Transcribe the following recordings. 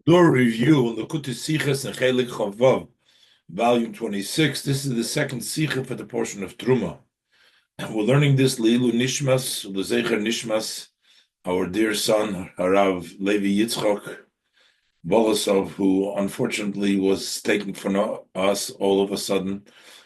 Door review on the Sichas and Chelek Chavav, volume 26. This is the second Sicha for the portion of Terumah. And we're learning this Leilu Nishmas, Lezecher Nishmas, our dear son, Harav Levi Yitzchok Wolsow, who unfortunately was taken from us all of a sudden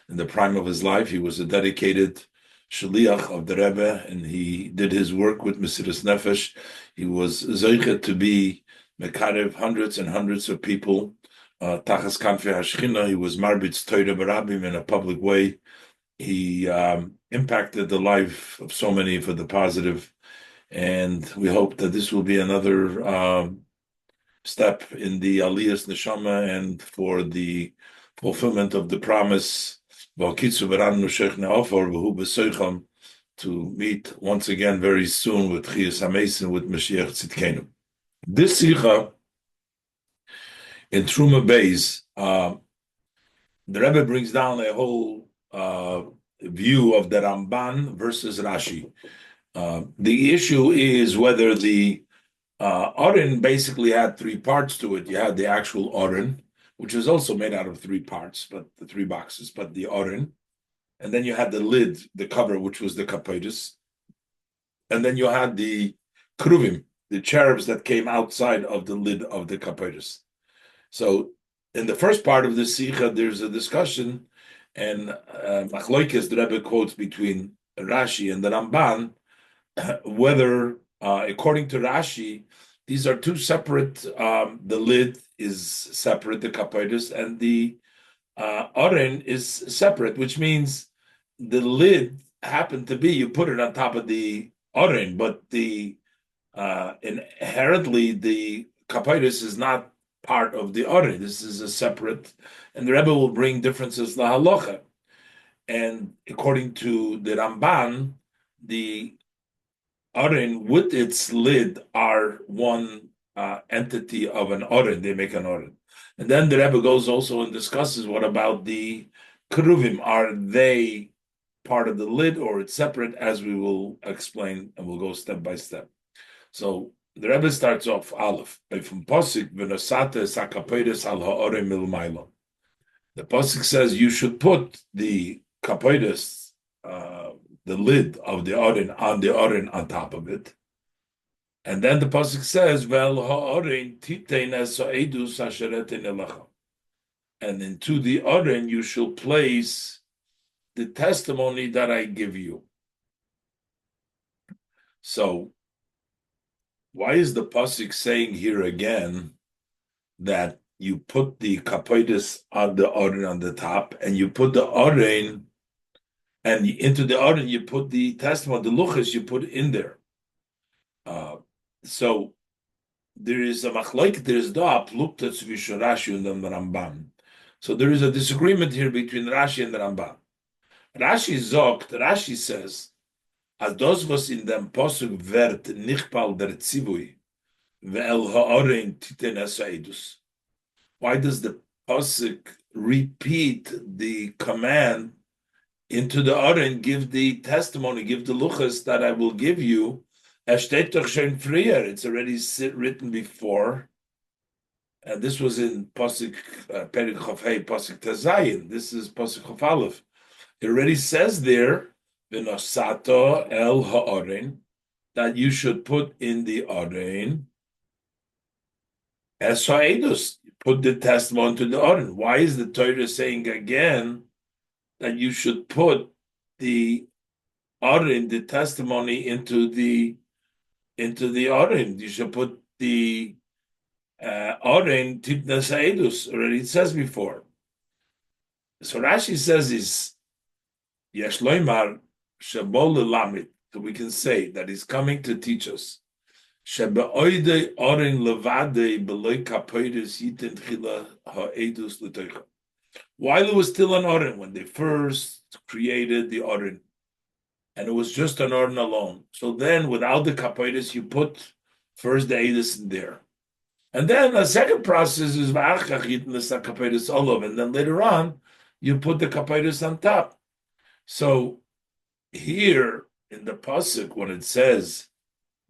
in the prime of his life. He was a dedicated Shaliach of the Rebbe, and he did his work with Mesiras Nefesh. He was Zeicher to be Mekarev hundreds and hundreds of people. Tachas Kanfei Hashchina, he was Marbitz Torah Barabim in a public way. He impacted the life of so many for the positive, and we hope that this will be another step in the Aliyas Neshama and for the fulfillment of the promise to meet once again very soon with Chiyas HaMesim, with Mashiach Tzidkenu. This Sicha in Terumah Beis, the Rebbe brings down a whole view of the Ramban versus Rashi. The issue is whether the Oren basically had three parts to it. You had the actual Oren, which is also made out of three parts, but the three boxes, but the Oren. And then you had the lid, the cover, which was the Kapodus. And then you had the Kruvim, the cherubs that came outside of the lid of the Kapodus. So in the first part of the Sikha, there's a discussion, and Machloikes, the Rebbe quotes between Rashi and the Ramban, whether, according to Rashi, these are two separate, the lid is separate, the Kapodus, and the Oren is separate, which means the lid happened to be, you put it on top of the Oren, but the inherently the Kapodus is not part of the Oren. This is a separate, and the Rebbe will bring differences la halacha. And according to the Ramban, the Oren with its lid are one entity of an Oren. They make an Oren. And then the Rebbe goes also and discusses what about the Keruvim? Are they part of the lid or it's separate, as we will explain, and we'll go step by step. So the Rebbe starts off Aleph from Posik v'nosate sakapodes al ha'orem milmaylo. The Posik says you should put the kapodes, the lid of the Oren on top of it. And then the Pasuk says, "Vel ha'oren titein es ha'edus asheretin elecha." And into the Oren you shall place the testimony that I give you. So, why is the Pasuk saying here again that you put the kapodes on the Oren on the top, and you put the Oren, and into the Oren you put the testimony, the luchas you put in there? So there is a machloek, there is da plukta zwischen Rashi and the Ramban. So there is a disagreement here between Rashi and the Ramban. Rashi says, as das was in dem Posuk wird nichpal der Tzivui ve'el ha'orein titen esaidus. Why does the Posuk repeat the command into the Oren, give the testimony, give the luchas that I will give you? It's already written before, and this was in Pasuk Perik Chof Hey, Pasuk Tazayin. This is Pasuk Chof Aleph. It already says there, "V'nosato el ha'oren," that you should put in the oren as ha'edus. Put the testimony to the oren. Why is the Torah saying again that you should put the oren, the testimony, into the Oren? You should put the Oren Titnas Edus. Already it says before. So Rashi says is Yesh Loimar Shabol Lamit. So we can say that he's coming to teach us. Shebeoide Oren Levade Beloy Kapoides Yitin Chila Ha'edus L'Toicha. While it was still an Oren, when they first created the Oren, and it was just an Oren alone. So then, without the Kapodes, you put first the Edus in there. And then a second process is Kapodes Olav, and then later on, you put the Kapodes on top. So here in the Pasuk, when it says,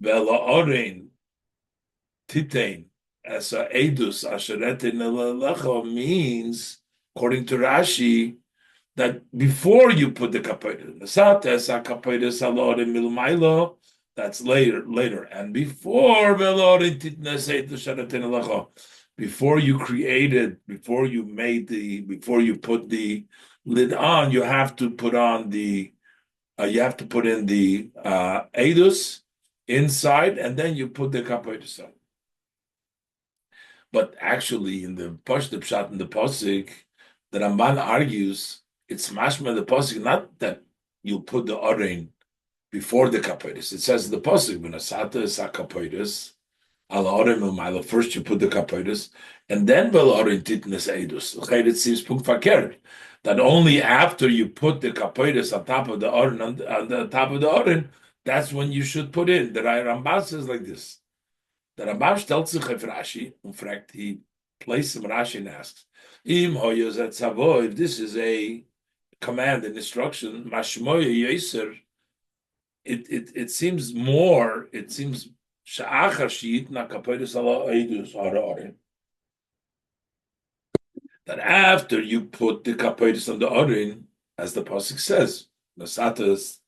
Vela Oren Titain as a edus asheretin lecha means, according to Rashi, that before you put the kapoides, mesates kapoides alorim milmailo, that's later, and before velorin titnes edus asheretin lecha, before you created, before you put the lid on, you have to put on the you have to put in the edus inside, and then you put the kapoides on. But actually, in the Pashto Pshat in the Pasuk, the Ramban argues it's mashma the Pasuk, not that you put the orin before the kapoides. It says the Pasuk, when asata is kapoides, al orin u'mayla. First you put the kapoides, and then vel orin titnes edus. Okay, it seems punkt verkehrt that only after you put the kapoides on top of the orin, on the top of the orin, that's when you should put in. The Ramban says like this. Der Rambam stellt sich auf Rashi und fragt, he places him Rashi and asks, Im hoyozet savo, if this is a command and instruction, mashmoya yoser, it seems sha'achar she'itna kapoides ala eidus ha'ra'arin, that after you put the kapoides on the orin, as the pasuk says, masatas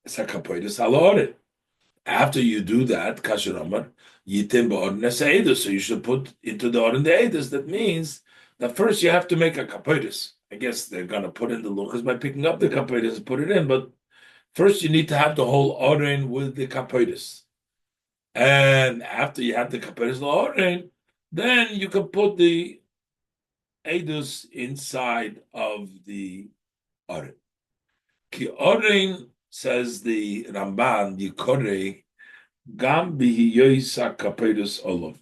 es ha'kapoides ala orin. After you do that, kasher amar, yitim ba'orin es so you should put into the orin the edus. That means that first you have to make a kapoides. I guess they're going to put in the luchas by picking up the kapoides and put it in, but first you need to have the whole orin with the kapoides. And after you have the kapoides orin, then you can put the edus inside of the orin. Ki orin, says the Ramban, Yikorei, Gam bihiyoisa kapoides olav.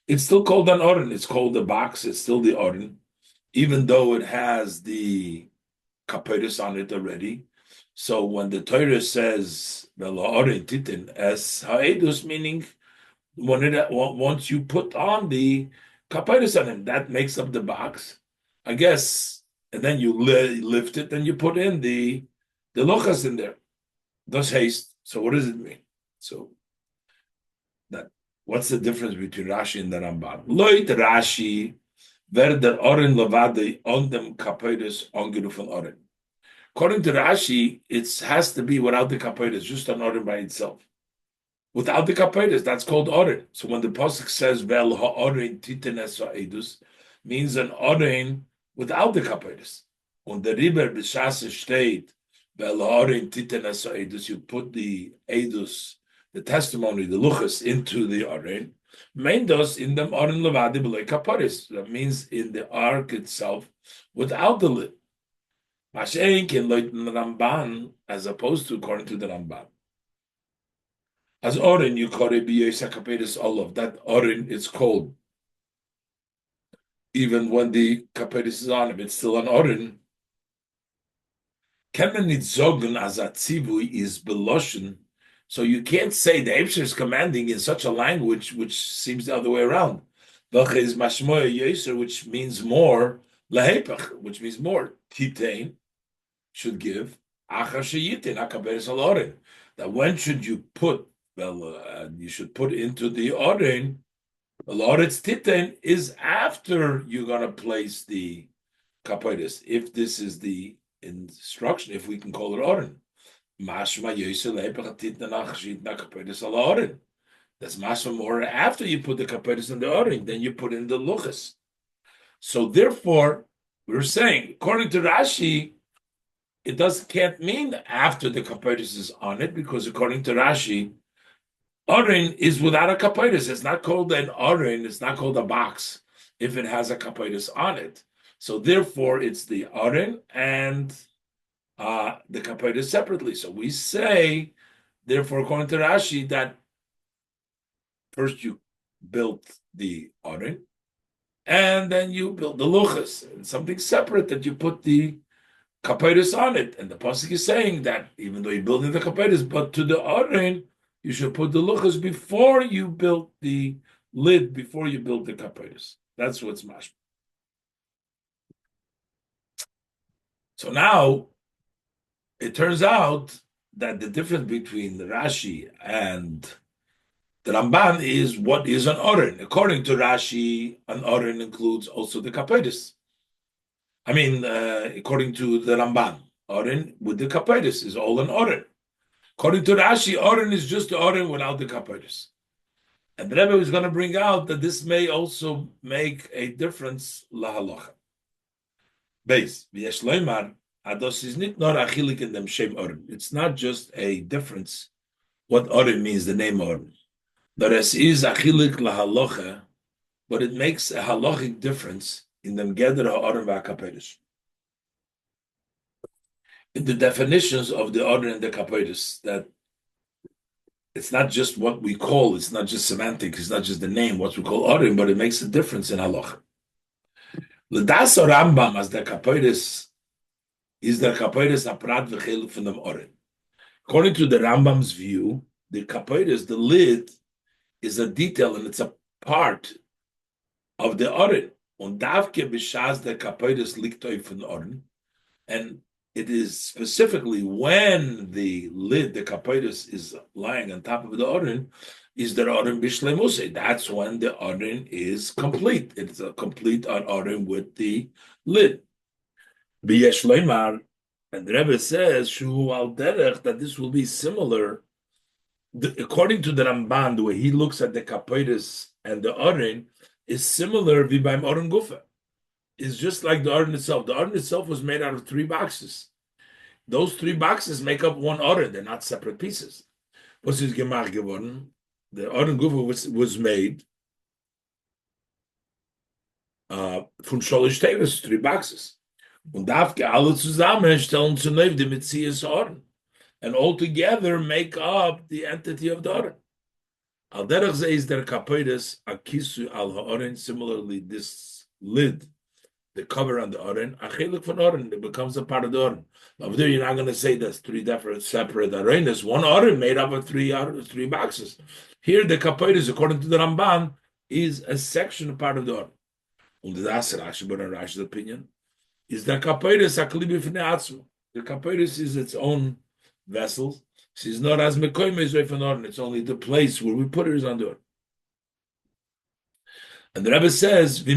It's still called an orin. It's called the box. It's still the orin, even though it has the kapoides on it already. So when the Torah says velo orin titin as haedus, meaning once you put on the kapoides on him, that makes up the box, I guess. And then you lift it, and you put in the lochas in there. Thus haste. So what does it mean? So that what's the difference between Rashi and the Ramban? Loit Rashi, wer der Oren levade on dem kapoides ongerufen Oren. According to Rashi, it has to be without the kapoides, just an Oren by itself. Without the kapoides, that's called Oren. So when the pasuk says vel ha'oren titenes ha'edus, means an Oren without the kapoides. On the river b'shas steht vel ha'oren titenes ha'edus, you put the edus, the testimony, the luchas, into the oren. Mendos in them oren levadi b'lei kapoides. That means in the ark itself, without the lid. Mashenk in Ramban, as opposed to according to the Ramban. As oren you call it b'yesa kapoides olav. That oren is called even when the kapoides is on him. It's still an oren. Kemen nitzogen as atzivui is beloshen. So you can't say the Eibshter is commanding in such a language which seems the other way around. Is mashmoya yoser, which means more, lahepach, which means more. Titain should give achar sheyitin akaberes al oren. That when should you put? Well, you should put into the oren. The loretz titain is after you're going to place the kapoides. If this is the instruction, if we can call it oren. Mashma yoser lepach titna nachshit na kapoides al oren. That's mashma more after you put the kapoides in the oren, then you put in the luchas. So therefore, we're saying, according to Rashi, it can't mean after the kapoides is on it, because according to Rashi, oren is without a kapoides. It's not called an oren. It's not called a box if it has a kapoides on it. So therefore, it's the oren and the kapoides separately. So we say, therefore, according to Rashi, that first you built the oren, and then you built the luchas, and something separate that you put the kapoides on it. And the pasuk is saying that even though you're building the kapoides, but to the oren, you should put the luchas before you built the lid, before you built the kapoides. That's what's mashma. So now, it turns out that the difference between the Rashi and The Ramban is what is an oren. According to Rashi, an oren includes also the kapetis. According to the Ramban, oren with the kapetis is all an oren. According to Rashi, oren is just the oren without the kapetis. And the Rebbe is going to bring out that this may also make a difference lahalocha. Base v'yesh loymar ados is not achilik in them shem oren. It's not just a difference. What oren means, the name oren. The rest is achilik lahalocha, but it makes a halachic difference in them gather oren v'akapedes. In the definitions of the oren and the kapedes, that it's not just what we call, it's not just semantic, it's not just the name, what we call oren, but it makes a difference in halacha. L'das Rambam as the kapedes is the kapedes aprat v'cheluk from the oren. According to the Rambam's view, the kapedes, the lid, is a detail and it's a part of the oren. Und davke b'shas the kapedes liegt auf den oren, and it is specifically when the lid, the kapedes, is lying on top of the oren, is the oren bishlemuse. That's when the oren is complete. It's a complete oren with the lid. B'yesh leimar, and the Rebbe says shu al derech, that this will be similar. According to the Ramban, the way he looks at the kapedes and the oren is similar v'baim oren gufa. Is just like the oren itself. The oren itself was made out of 3 boxes. Those 3 boxes make up one oren. They're not separate pieces. Was ist gemacht geworden? The oren gufa was made von sholish teves, 3 boxes. Und darf alle zusammenstellen zu neu die Metzias oren. And all together make up the entity of the oren. Al derech ze is der kapedes akisu al ha'oren. Similarly, this lid, the cover on the oren, achelik von oren, it becomes a part of the oren. Over there, you're not going to say there's 3 different separate orenes. One oren made up of 3 boxes. Here, the kapedes, according to the Ramban, is a section part of the oren. Und das Rashi, but in Rashi's opinion, is the kapedes aklibi f'nei atzmo. The kapedes is its own vessel. She's not as mekoyim is from oren. It's only the place where we put her is on the oren. And the Rebbe says, we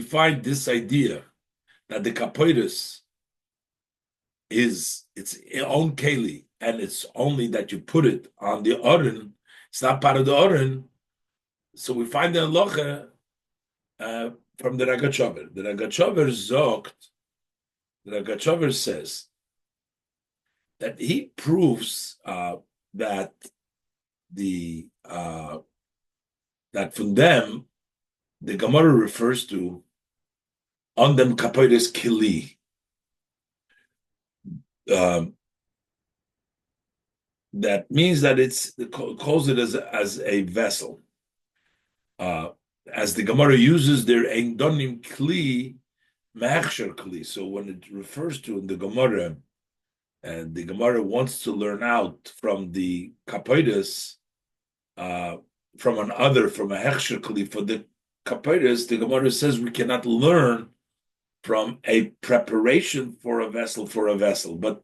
find this idea that the kapoides is its own keli, and it's only that you put it on the oren. It's not part of the oren. So we find the halacha from the Ragachover. The Ragachover zogt. The Ragachover says that he proves that the that from them, the Gemara refers to on them kapoides kili. That means that it calls it as a vessel. As the Gemara uses their endonim kli, mehechsher kli. So when it refers to in the Gemara, and the Gemara wants to learn out from the kapoides, from a hechsher kli for the kapoides, the Gemara says we cannot learn from a preparation for a vessel, but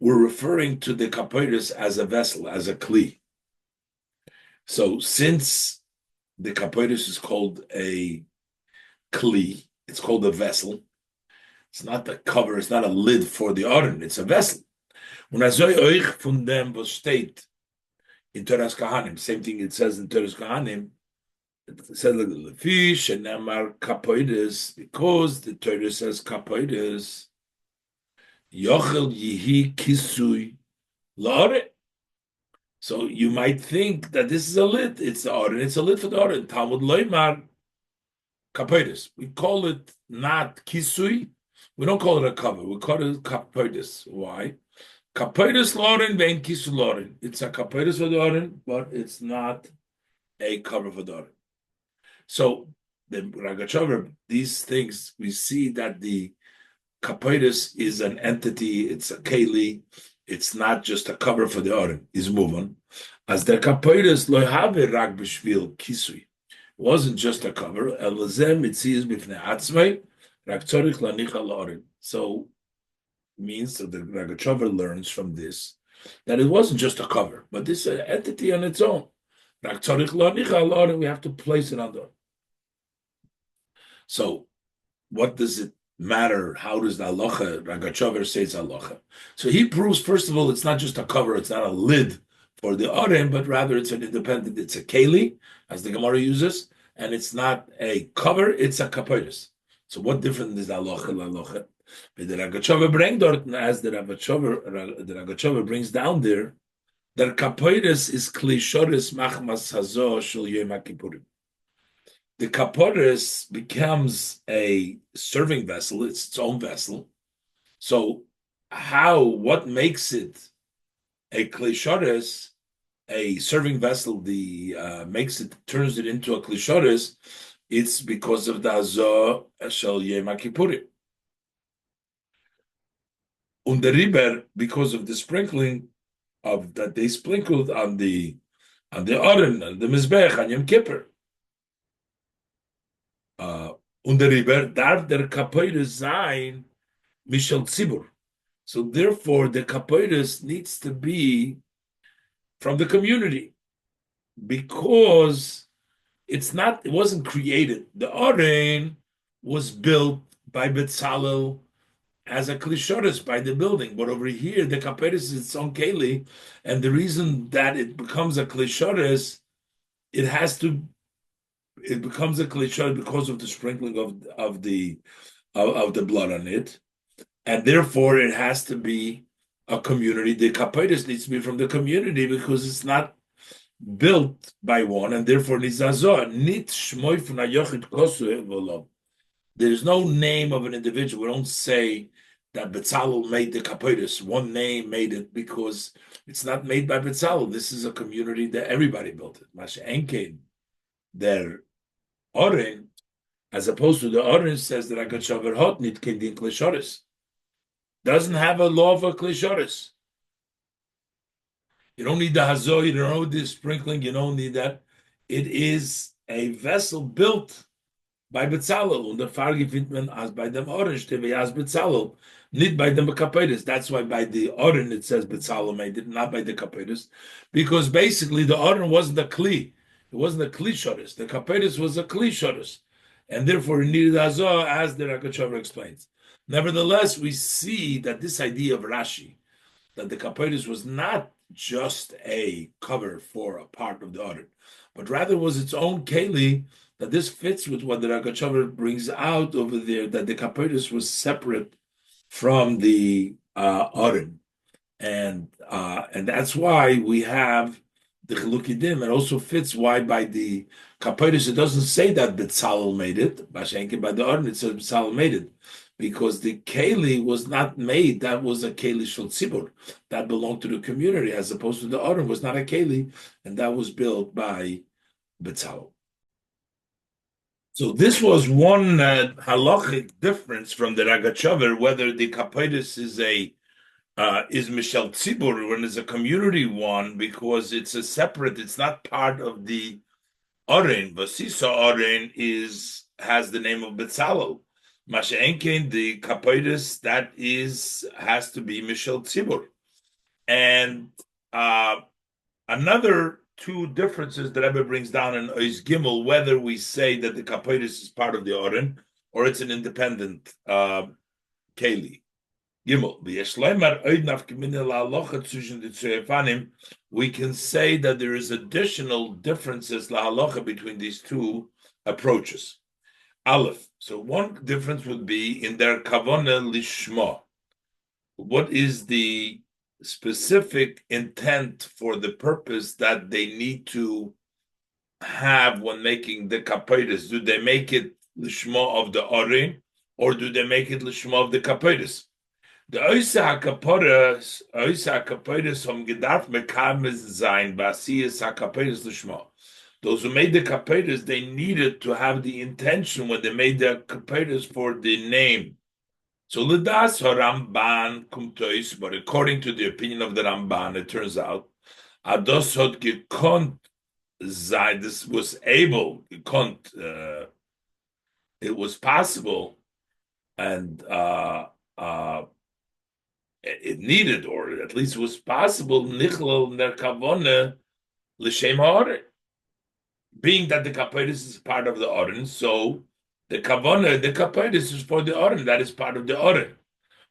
we're referring to the kapoides as a vessel, as a kli. So since the kapoides is called a kli, it's called a vessel. It's not the cover, it's not a lid for the oren, it's a vessel. When Azoy Oich von dem was steht in Teras Kahanim, same thing it says in Teras Kahanim, it says like the fish and Nemar kapoides, because the Torah says kapoides, Yochel Yihi Kisui La'ore. So you might think that this is a lid, it's the oren, it's a lid for the oren. Talmud Loimar kapoides. We call it not kisui, we don't call it a cover, we call it kapoides. Why? Kapoides loren vein kisu loren. It's a kapoides for the oren, but it's not a cover for the oren. So the Ragachover, these things, we see that the kapoides is an entity, it's a keli, it's not just a cover for the oren, is moving. As the kapoides lo have rak b'shvil kisui. It wasn't just a cover, elazem mitzias b'fnei atzmei, rak tzorich lanicha loren. So means that the Ragachover learns from this that it wasn't just a cover, but this entity on its own. We have to place it under. So, what does it matter? How does the halacha, Ragachover says halacha? So he proves, first of all, it's not just a cover, it's not a lid for the Arim, but rather it's an independent, it's a keli, as the Gemara uses, and it's not a cover, it's a kapoiris. So what difference is the halacha? The Ragachover brings dort, as the Ragachover brings down there, that kapoiris is klishoris machmas hazo shel yom kippurim. The kaporis becomes a serving vessel, it's its own vessel. So what makes it a klishoris, a serving vessel, turns it into a klishoris, it's because of the Hazah Shel Yom Kippurim. Und the riber, because of the sprinkling of that they sprinkled on the Aron, on the Mizbech, on Yom Kippur. Und the riber, darf der Kapoiris sein, Mishal Tzibur. So therefore, the kapoiris needs to be from the community because it wasn't created. The Aron was built by Betzalel as a klishoris by the building, but over here the kapoiris is its own keli, and the reason that it becomes a klishoris, it becomes a klishoris because of the sprinkling of the blood on it. And therefore, it has to be a community. The kapoiris needs to be from the community because it's not built by one, and therefore needs azor. Nit shmoy fun hayochid kosu v'lo. There's no name of an individual. We don't say that Betzalel made the kapoiris. One name made it because it's not made by Betzalel. This is a community that everybody built it. Masha enkein their oren, as opposed to the oren says that Agachaver hot nit kendin klishoris. Doesn't have a law of a klishoris. You don't need the hazor, you don't need the sprinkling, you don't need that. It is a vessel built by Betzalel, und der Farge findet man as by dem Oren, stehe as Betzalel, nicht by dem Kapedes. That's why by the Oren it says Betzalel made it, not by the Kapedes, because basically the Oren wasn't a Kli. It wasn't a Kli Shoris. The Kapedes was a Kli Shoris, and therefore it needed Hazor, as the Ragachover explains. Nevertheless, we see that this idea of Rashi, that the kapoiris was not just a cover for a part of the Aron, but rather was its own keli, that this fits with what the Ragachover brings out over there, that the kapoiris was separate from the Aron. And that's why we have the Chilukidim. It also fits why by the kapoiris it doesn't say that Betzalel made it, by the Aron it says Betzalel made it, because the keli was not made. That was a keli shel tzibur that belonged to the community, as opposed to the Aron was not a keli, and that was built by Betzalel. So this was one halachic difference from the Ragachover, whether the kapoiris is mishal tzibur when it's a community one, because it's a separate. It's not part of the Aron. Vasisa Aron has the name of Betzalel. Masha'enkein, the kapoiris, that has to be Mishal Tzibur. And another two differences that Rebbe brings down in Ois Gimel, whether we say that the kapoiris is part of the Aron or it's an independent Keli. Gimel, we can say that there is additional differences la halacha between these two approaches. Aleph. So one difference would be in their kavana lishma. What is the specific intent for the purpose that they need to have when making the kapoiris? Do they make it lishma of the Aron, or do they make it lishma of the kapoiris? The oisa kapoiris gedarf mekames zayin basiyas kapoiris lishma. Those who made the kapoiris, they needed to have the intention when they made the kapoiris for the name. So Lidas Ramban kumtois, but according to the opinion of the Ramban, it turns out Ados hot gekont zay. This was able gekont. It was possible, and it needed, or at least was possible, nichlal ner kavone l'shem ha'oren. Being that the kaperis is part of the oren, so the kavone, the kaperis is for the oren. That is part of the oren.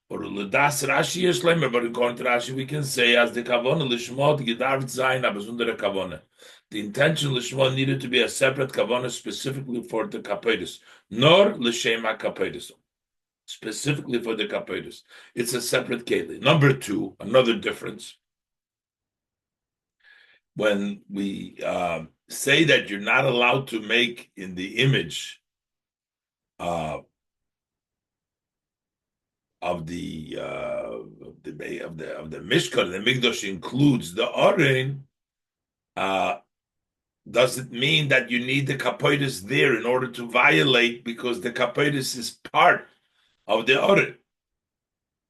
Or l'das Rashi is lemer, but according to Rashi, we can say as the kavone l'shmot gedarv zayin abazundere kavone. The intention l'shmot needed to be a separate kavone specifically for the kaperis, nor l'shem ha-kaperis. Specifically for the kaperis. It's a separate keli. Number two, another difference. When we say that you're not allowed to make in the image of the Mishkan, the Mikdash includes the Aron, does it mean that you need the kapoitis there in order to violate, because the kapoitis is part of the Aron?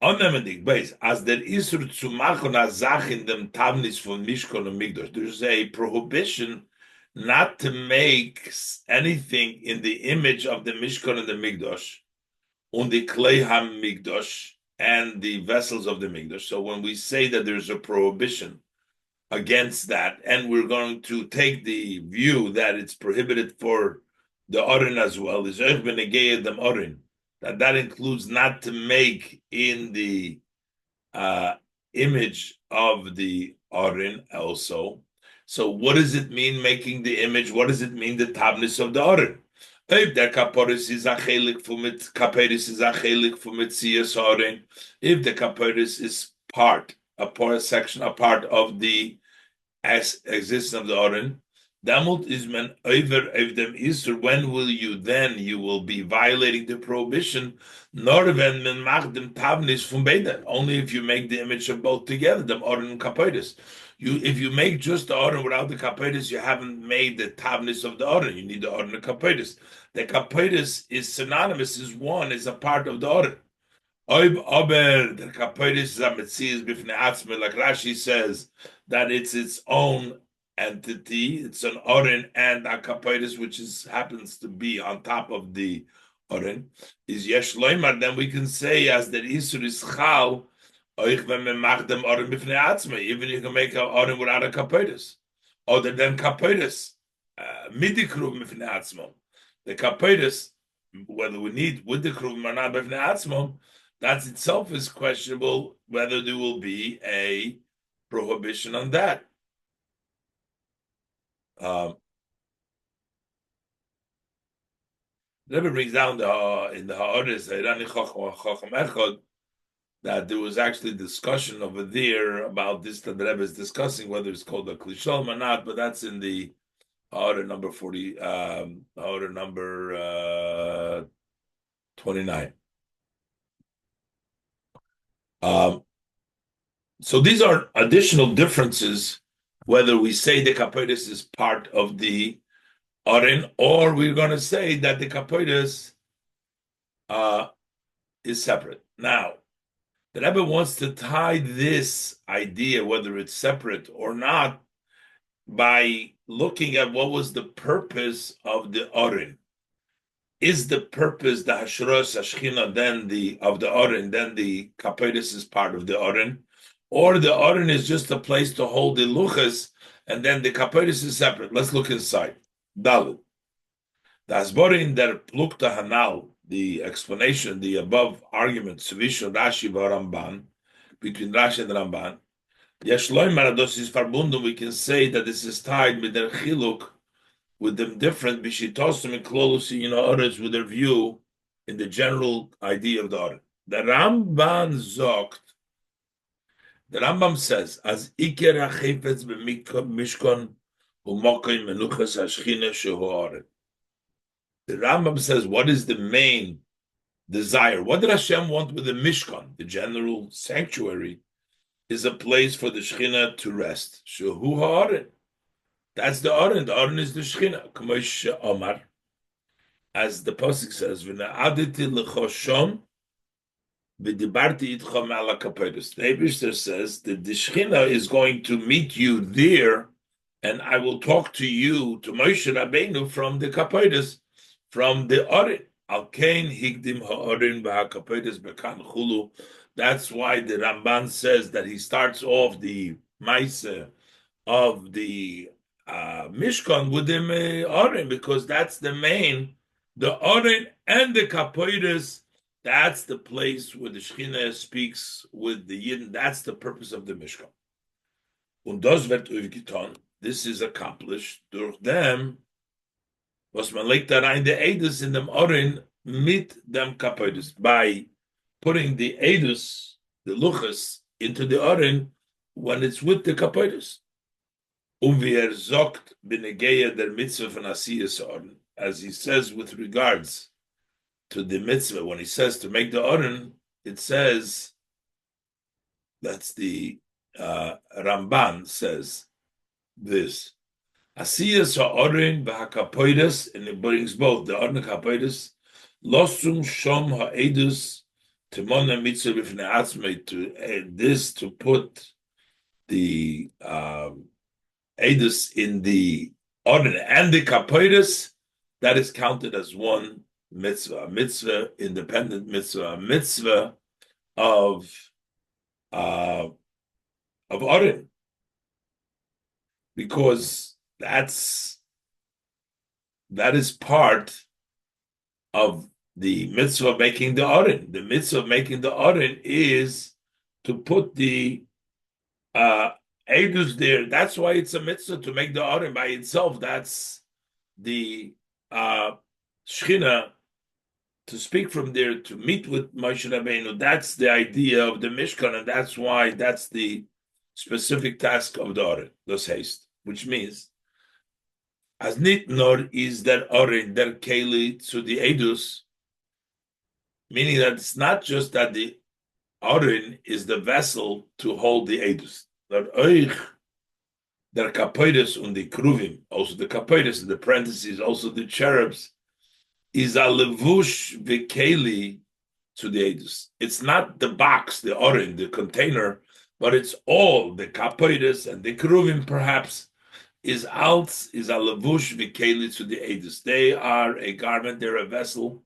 Unlimited base, as there is to machen a Sach in dem Tavnis von Mishkan and Mikdash. There's a prohibition not to make anything in the image of the Mishkan and the Mikdash, on the Klei HaMikdash and the vessels of the Mikdash. So when we say that there's a prohibition against that, and we're going to take the view that it's prohibited for the Oren as well, is Euch Benegei dem Oren, that includes not to make in the image of the Oren also. So what does it mean making the image? What does it mean the tabnis of the Oren? If the kaporis is a chelik from it, kaperis is a chelik from it, Oren. If the kaperis is part of the existence of the Oren, Damut is men over of them Isur. When will you then? You will be violating the prohibition. Nor when men macht dem Tavnis from Beda. Only if you make the image of both together, the Oren and Kaperis. If you make just the Oren without the Kaperis, you haven't made the Tavnis of the Oren. You need the Oren and Kaperis. The Kaperis is synonymous, is one, is a part of the Oren. Aber the Kaperis is a Metzias b'fnei atzmei, like Rashi says, that it's its own entity. It's an Oren and a Kaperis, which happens to be on top of the Oren. Is Yesh Loimar, then we can say as the Isur is Chal, even you can make an Oren without a Kaperis. Other than Kaperis, Midikruv Mifnei Atzmo. The Kaperis, whether we need with the Kruvim or not, Mifnei Atzmo, that itself is questionable whether there will be a prohibition on that. Rebbe brings down in the Ha'aris that there was actually discussion over there about this, that the Rebbe is discussing whether it's called a Klishol or not, but that's in the Ha'aris number 40, Ha'aris number 29. So these are additional differences, whether we say the kapoides is part of the Oren, or we're going to say that the kapoides is separate. Now, the Rebbe wants to tie this idea, whether it's separate or not, by looking at what was the purpose of the Oren. Is the purpose the Hashros Hashchina of the Oren, then the kapoides is part of the Oren, or the Oren is just a place to hold the luchas, and then the kapoides is separate? Let's look inside. Dalit. The Asborin der Plukta Hanal, the explanation, the above argument, Svisho Rashi Ramban, between Rashi and Ramban, Yeshloim Marados is verbunden, we can say that this is tied with their chiluk, with them different bishitosim and klolusi in others, with their view in the general idea of the order. The Ramban zogt. The Rambam says, as iker hachefetz b'mishkon u'mokim menuchas hashchina shehu order. The Rambam says, what is the main desire? What did Hashem want with the Mishkan? The general sanctuary is a place for the Shechina to rest. Shehu ha'oren. That's the Oren. The Oren is the Shechina. K'moish Omar. As the Pasuk says, V'na'aditi l'choshom v'dibarti itchom ala kapoides. The Eibishter says that the Shechina is going to meet you there, and I will talk to you, to Moshe Rabbeinu, from the kapoides, from the Oren. Al kain higdim ha'oren v'ha'kapoides b'kan chulu. That's why the Ramban says that he starts off the Maisa of the Mishkan with the Oren, because that's the main, the Oren and the Kapoides. That's the place where the Shekhinah speaks with the Yidden. That's the purpose of the Mishkan. Und das wird aufgetan. This is accomplished durch them, was man legt da rein, the Eidos in dem Oren mit dem Kapoides, by putting the Eidos, the Luchas, into the Oren when it's with the Kapoides. Wie sagt, benegeya der Mitzvah von Asiyas Oren, as he says with regards to the mitzvah, when he says to make the Oren, it says, that's the Ramban says this. Asiyas Oren v'hakapoides, and it brings both the Oren and Kapoides, losum shom ha'edus timona mitzvah b'fnei atzmei, to this, to put the edus in the Oren and the Kapoides, that is counted as one mitzvah, a mitzvah, independent mitzvah, a mitzvah of Oren, because that is part of the mitzvah of making the Oren. The mitzvah of making the Oren is to put the Eidus there. That's why it's a mitzvah to make the Oren by itself. That's the Shechina, to speak from there, to meet with Moshe Rabbeinu. That's the idea of the Mishkan, and that's why that's the specific task of the Oren, das heißt, which means, as nit nor is der Oren, der Keli to the Eidus, meaning that it's not just that the Oren is the vessel to hold the Eidus. That euch, der Kapoides und the Kruvim, also the Kapoides, in the parentheses, also the cherubs, is a levush v'keli to the Eidus. It's not the box, the Oren, the container, but it's all the Kapoides and the Kruvim, perhaps, is a levush v'keli to the Eidus. They are a garment, they're a vessel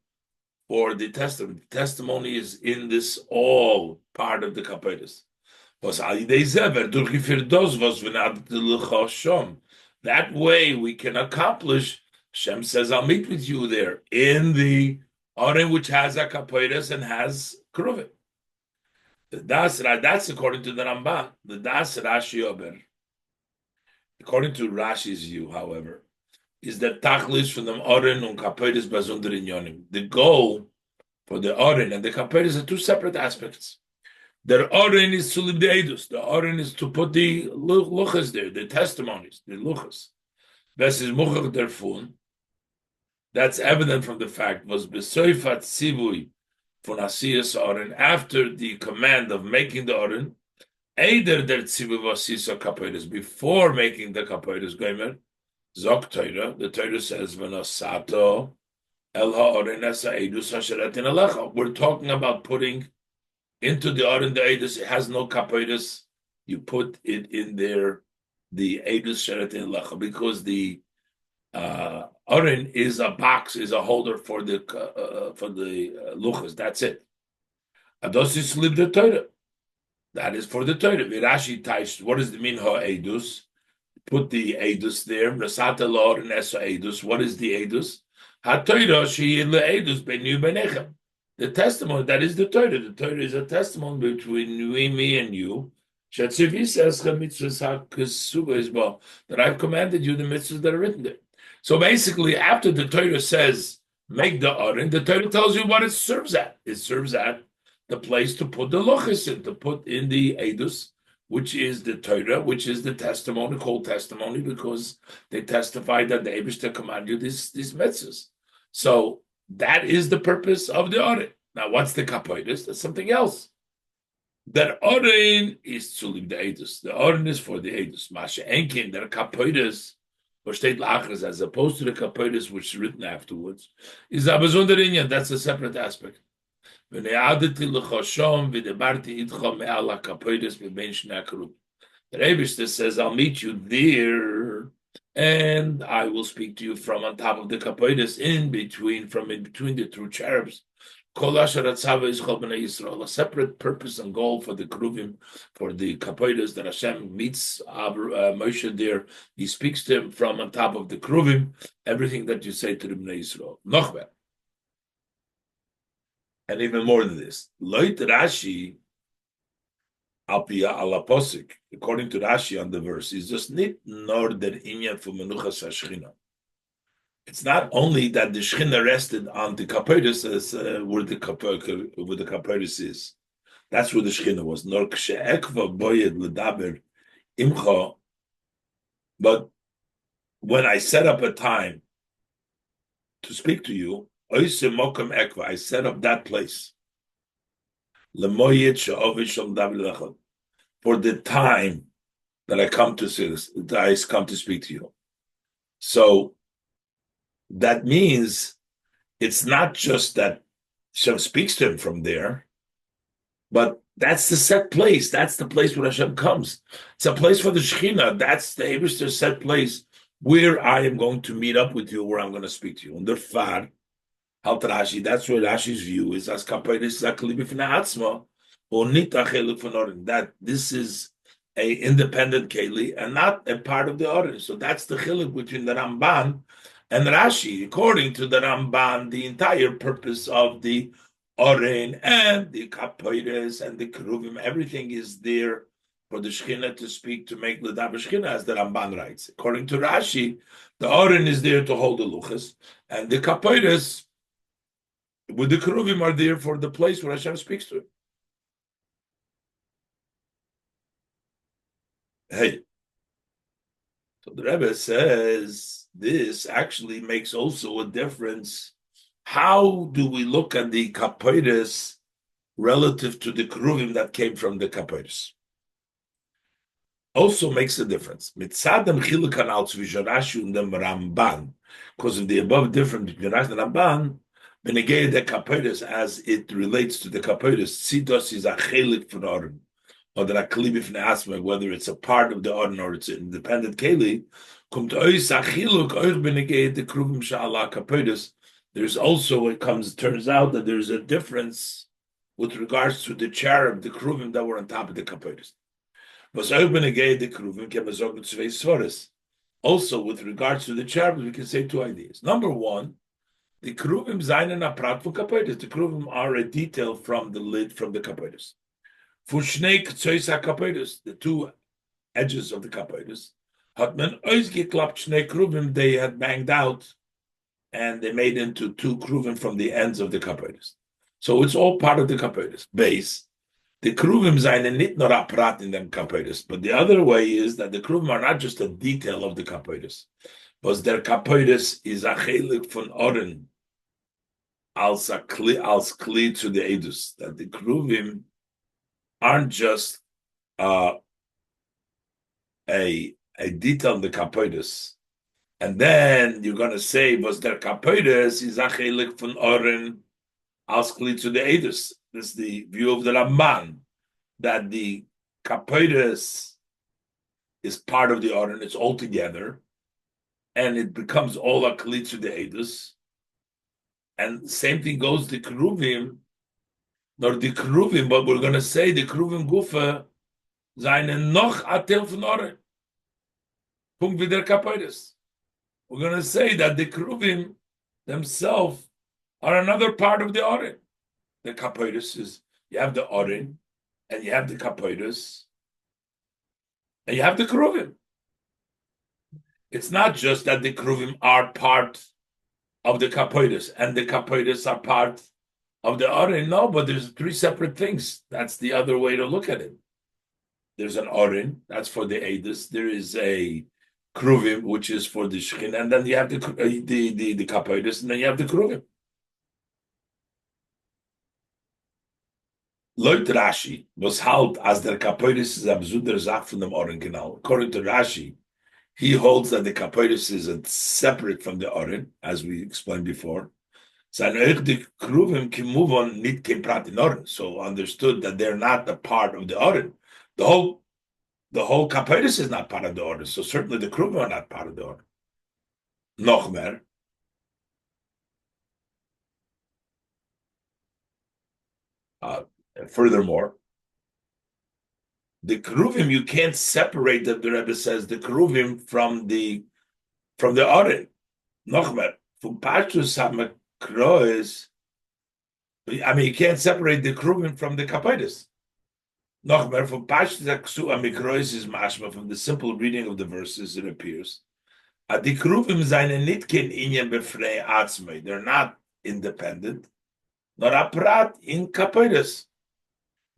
for the testimony. The testimony is in this all part of the Kapoides. That way we can accomplish, Hashem says, I'll meet with you there in the Oren, which has a Kapoides and has Kruvim. That's according to the Ramban. The Das Rashi Ober, according to Rashi's view, however, is that Tachlis from the Oren and Kapoides Bazunder in Yonim. The goal for the Oren and the Kapoides are two separate aspects. The Oren is to live the Eidus. The Oren is to put the luchas there, the testimonies, the luchas. This is muchach derfun. That's evident from the fact was besoifat sivui von asiyas Oren, after the command of making the Oren, eider der tzivui vasisa kapoides, before making the kapoides gomer, zok Torah, the Torah says v'nosato el ha'oren esa eidus hasheratin alecha. We're talking about putting into the Oren the Eidus. It has no Kapoides. You put it in there, the Eidus Sheratin Lecha, because the Oren is a box, is a holder for the luchas. That's it. Adosis live the Torah. That is for the Torah. Virashi Taish. What does it mean? Ha Eidus. Put the Eidus there. Rasata Lord and Esa Eidus. What is the Eidus? Ha Torah she le Eidus benu benechem. The testimony, that is the Torah. The Torah is a testimony between me and you. That I've commanded you the mitzvahs that are written there. So basically, after the Torah says, make the Oren, the Torah tells you what it serves at. It serves at the place to put the lochis in, to put in the Eidus, which is the Torah, which is the testimony, called testimony, because they testify that the Eibishter commanded you these mitzvahs. So that is the purpose of the Oren. Now, what's the Kapoides? That's something else. That Oren is to leave the Eidus. The Oren is for the Eidus. Masha Enkin, der Kapoides, versteht Lachres, as opposed to the Kapoides, which is written afterwards, is a besonder inyan. That's a separate aspect. The Eibishter says, I'll meet you there, and I will speak to you from on top of the Kapoides, from in between the two cherubs. Kol asher atzava yischol b'nei Yisrael, a separate purpose and goal for the Kruvim, for the Kapoidas, that Hashem meets Moshe there. He speaks to him from on top of the Kruvim, everything that you say to the Bnei Yisrael. Nochber. And even more than this. Loit Rashi, Alpia ala Posik, according to Rashi on the verse, is just nit nor der inyan for Menuchas HaShechina. It's not only that the Shechina rested on the Kapoidas, where the Kapoidas is. That's where the Shechina was. Nor kshe'ekva boyed ledaber imcha. But when I set up a time to speak to you, oise mokem ekva, I set up that place. Lemoyed she'ovid shom daber lechad. For the time that I come to see this, that I come to speak to you. So that means it's not just that Hashem speaks to him from there, but that's the set place. That's the place where Hashem comes. It's a place for the Shekhinah. That's the Eibishter's set place where I am going to meet up with you, where I'm going to speak to you. And therefore, Halt Rashi, that's where Rashi's view is as Kapoides Zakli B'fnei Atzma, or Nita Chelik von Oren, that this is a independent Keli and not a part of the Oren. So that's the Chilik between the Ramban and Rashi. According to the Ramban, the entire purpose of the Oren and the Kapoides and the Keruvim, everything is there for the Shekhinah to speak, to make L'daber Shekhinah, as the Ramban writes. According to Rashi, the Oren is there to hold the Luchas, and the Kapoides with the Keruvim are there for the place where Hashem speaks to him. Hey, so the Rebbe says this actually makes also a difference. How do we look at the Kapoides relative to the Keruvim that came from the Kapoides? Also makes a difference. Mitzadam chilukan al tzvi Rashi and the Ramban, because of the above difference between Rashi and Ramban, benegei the Kapoides as it relates to the Kapoides, tzidos is a chelik for Oren, or the akli b'fnei asma, whether it's a part of the Oren or it's an independent keli. Kumt ois a chiluk oich benegei the Keruvim sha'ala Kapoides. There's also, turns out that there's a difference with regards to the cherub, the Keruvim that were on top of the Kapoides. Also, with regards to the cherubim, we can say two ideas. Number one, the Keruvim seinen a prat for Kapoides. The Keruvim are a detail from the lid from the Kapoides. Fushnei ktsois Kapoides, the two edges of the Kapoides. Hat man ausgeklappt shnei Keruvim, they had banged out, and they made into two Keruvim from the ends of the Kapoides. So it's all part of the Kapoides base. The Keruvim seinen nit nor a prat in them Kapoides, but the other way is that the Keruvim are not just a detail of the Kapoides, but their Kapoides is a chelik von Oren als kli to the Edus, that the Keruvim aren't just a detail of the Kapoides, and then you're going to say, was their Kapoides is a chelik von Oren als kli to the Edus. This is the view of the Ramban, that the Kapoides is part of the Oren, it's all together, and it becomes all a kli to the Edus. And same thing goes the Keruvim, nor the Keruvim, but we're going to say the Keruvim Gufa seinen noch a Teil von Oren. Punkt wie der Kapoides. We're going to say that the Keruvim themselves are another part of the Oren. The Kapoides is, you have the Oren, and you have the Kapoides, and you have the Keruvim. It's not just that the Keruvim are part of the Kapoides, and the Kapoides are part of the Oren. No, but there's three separate things. That's the other way to look at it. There's an Oren, that's for the Edus. There is a Keruvim, which is for the Shechin, and then you have the Kapoides, and then you have the Keruvim. Leut Rashi was halt as der Kapoides is a besunder Zach from the Oren Canal. According to Rashi, he holds that the Kapoides is separate from the Oren, as we explained before. So understood that they're not a part of the Oren. The whole Kapoides is not part of the Oren, so certainly the Keruvim are not part of the Oren. Noch mehr. Furthermore, the keruvim, you can't separate them, the Rebbe says, the keruvim from the Aron. Nochmer, from Pashtus HaMekrois, I mean, you can't separate the keruvim from the Kapaitis. Nochmer, from Pashtus HaMekrois is mashma, from the simple reading of the verses, it appears. The keruvim seine nitkin inyan befrei atzmei. They're not independent, nor a prat in Kapaitis.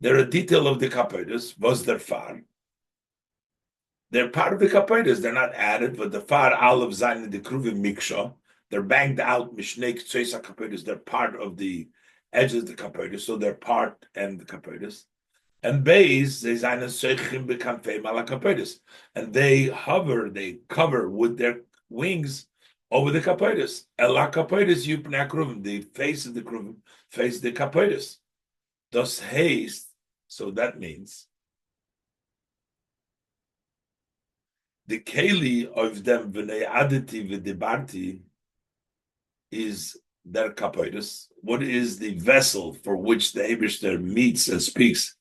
They're a detail of the Kapaitis, was their far. They're part of the Kapaitis. They're not added, but the far alav zayin the keruvim miksha. They're banged out mishnei ktseisa Kapaitis. They're part of the edges of the Kapaitis, so they're part and the Kapaitis. And beis they zayin seichim bekamfei mala Kapaitis, and they hover, they cover with their wings over the Kapaitis. Ela Kapaitis yupnei keruvim. The face of the keruvim face the Kapaitis. Thus haste. So that means the keli of them v'nei aditi v'dibarti is their kapoitus. What is the vessel for which the Eibishter meets and speaks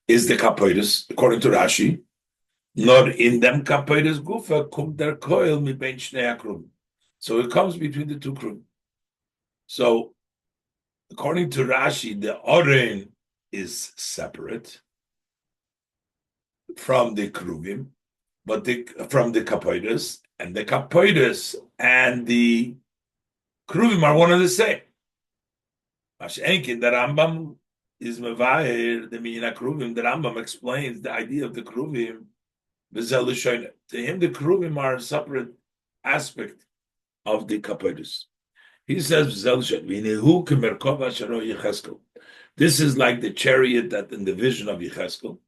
is the kapoitus, according to Rashi. Not in them kapoitus gufa kum der koil mi ben shnei akrum. So it comes between the two krum. So according to Rashi, the oren is separate from the keruvim, but from the kapoitus, and the kapoitus and the keruvim are one and the same. Mashenkin, the Rambam is mevayer the minyan keruvim. The Rambam explains the idea of the keruvim. To him, the keruvim are a separate aspect of the kapoitus. He says, this is like the chariot that in the vision of Yecheskel.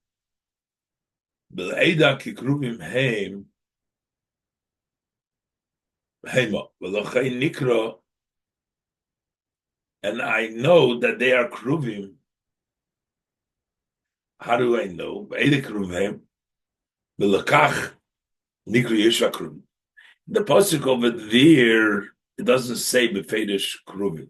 And I know that they are keruvim. How do I know? The pasuk over there, it doesn't say befedish keruvim.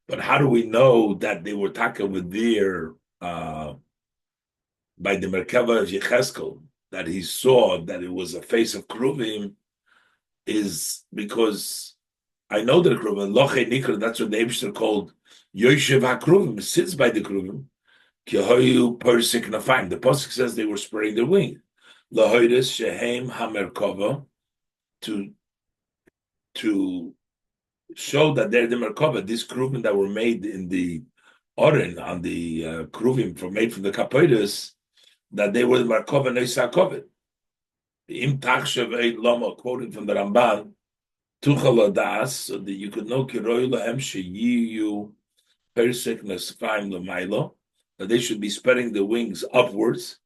But how do we know that they were talking with their by the Merkava of Yecheskel, that he saw that it was a face of keruvim, is because I know the keruvim, Loche Nikra, that's what the Eibishter called Yoshev HaKeruvim, sits by the keruvim, Kihoyu Persik Nafayim. The pasuk says they were spreading their wing. Lahoides Shehem HaMerkava, to show that they're the Merkava, these keruvim that were made in the Oren, on the keruvim made from the Kapoides, that they were the Merkava Neisa Kovet. The Im Tachshav Eid Lama, quoting from the Ramban, Tuchal Adas, so that you could know Kiroi Lahem Sheyiyu Persik Nesfaim Lamailo, that they should be spreading the wings upwards,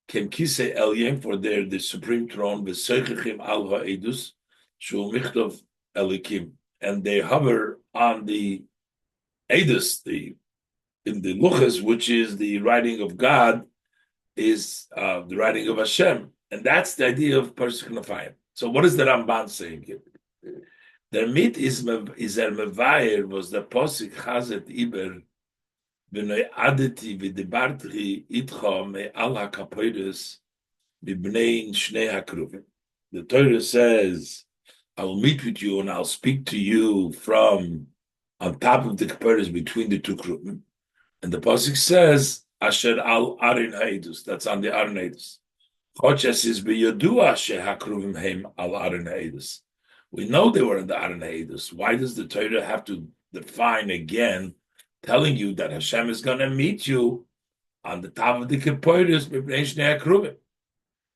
Kem Kise Elyen, for their the supreme throne, Veseichim Al Ha'edus, Shu Michtov Elikim, and they hover on the Edus, in the Luchas, which is the writing of God, is the writing of Hashem, and that's the idea of Persik Nafayim. So what is the Ramban saying here? The mit is mevayer was the posik chazet iber b'nei adeti v'dibartri itcha me al hakapoides b'bnei shnei hakruvim. The Torah says, I will meet with you and I'll speak to you from on top of the kapoides between the two kruvim. And the pasuk says, Asher al arin ha'edus, that's on the arin ha'edus. Choches is b'yodua shehakruvim heim al arin ha'edus. We know they were in the Aron Ha'edus. Why does the Torah have to define again, telling you that Hashem is going to meet you on the top of the Kippoiris b'bnei shnei hakruvim?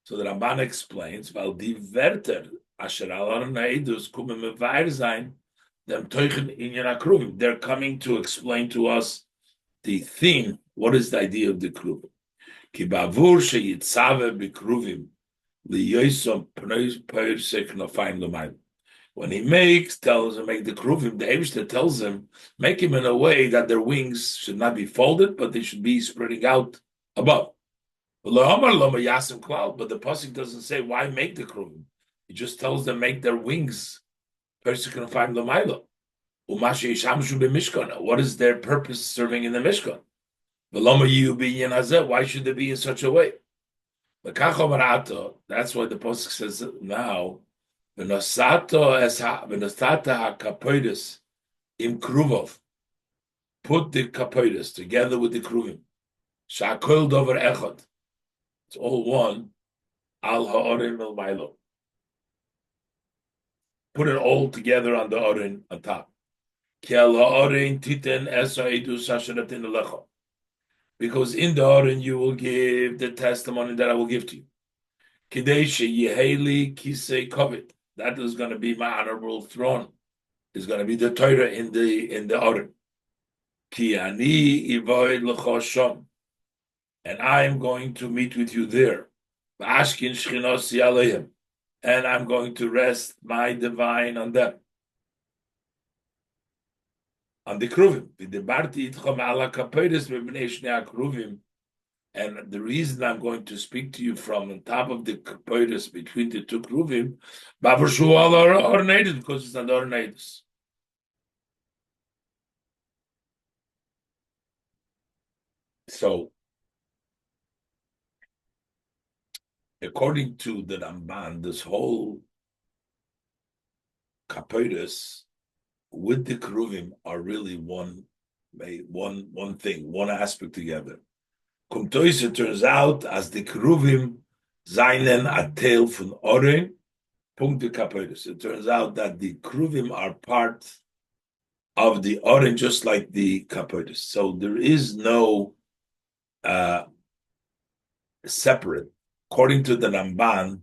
So the Ramban explains, "Weil die Wörter asher al Aron Ha'edus kumen mevayer sein, dem teuchen inyan hakruvim." They're coming to explain to us the theme. What is the idea of the kruvim? Ki ba'avur sheyitzave b'kruvim liyosom pnei persek nofayim l'mayim. When he tells him, make the kruvim, the Eibishter tells him, make him in a way that their wings should not be folded, but they should be spreading out above. But the pasuk doesn't say why make the kruvim. He just tells them make their wings. What is their purpose serving in the Mishkan? Why should they be in such a way? That's why the Pasuk says now, im kruvov, put the kapoides together with the kruvim. Shakol dover echad. It's all one. Al ha'orim el mailo. Put it all together on the orin on top. Kel ha'orin titen esa edu sasharatin alecha. Because in the orin you will give the testimony that I will give to you. Kidei sheyeheli kisei kovet. That is going to be my honorable throne. Is going to be the Torah in the orin. Ki ani ivoid l'chosham. And I am going to meet with you there. V'ashkin shchinos yaleim. And I'm going to rest my divine on them. On the kruvim. And the reason I'm going to speak to you from on top of the kapoides between the two kruvim, because it's not ornated. So, according to the Ramban, this whole kapoides with the kruvim are really one thing, one aspect together. It turns out as the kruvim seinen a tail von oren, punkt the kapoides. It turns out that the kruvim are part of the oren, just like the kapoides. So there is no separate. According to the Ramban,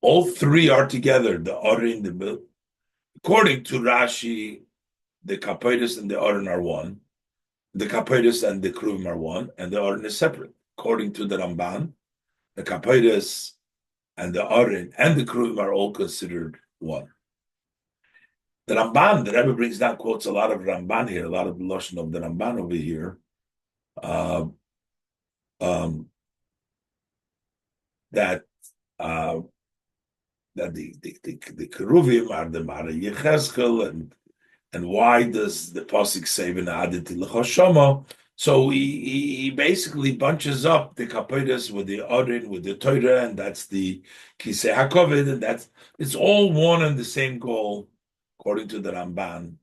all three are together, the oren, the milk. According to Rashi, the kapoides and the oren are one. The kapoides and the kruvim are one, and the oren is separate. According to the Ramban, the kapoides and the oren and the kruvim are all considered one. The Ramban, the Rebbe brings down, quotes a lot of Ramban here, a lot of the lashon of the Ramban over here. That the keruvim are the Mara Yecheskel, and why does the pasuk say v'na'aditi l'choshama? So he basically bunches up the kapoides with the orin, with the Torah, and that's the kisei hakoved, and it's all one and the same goal, according to the Ramban.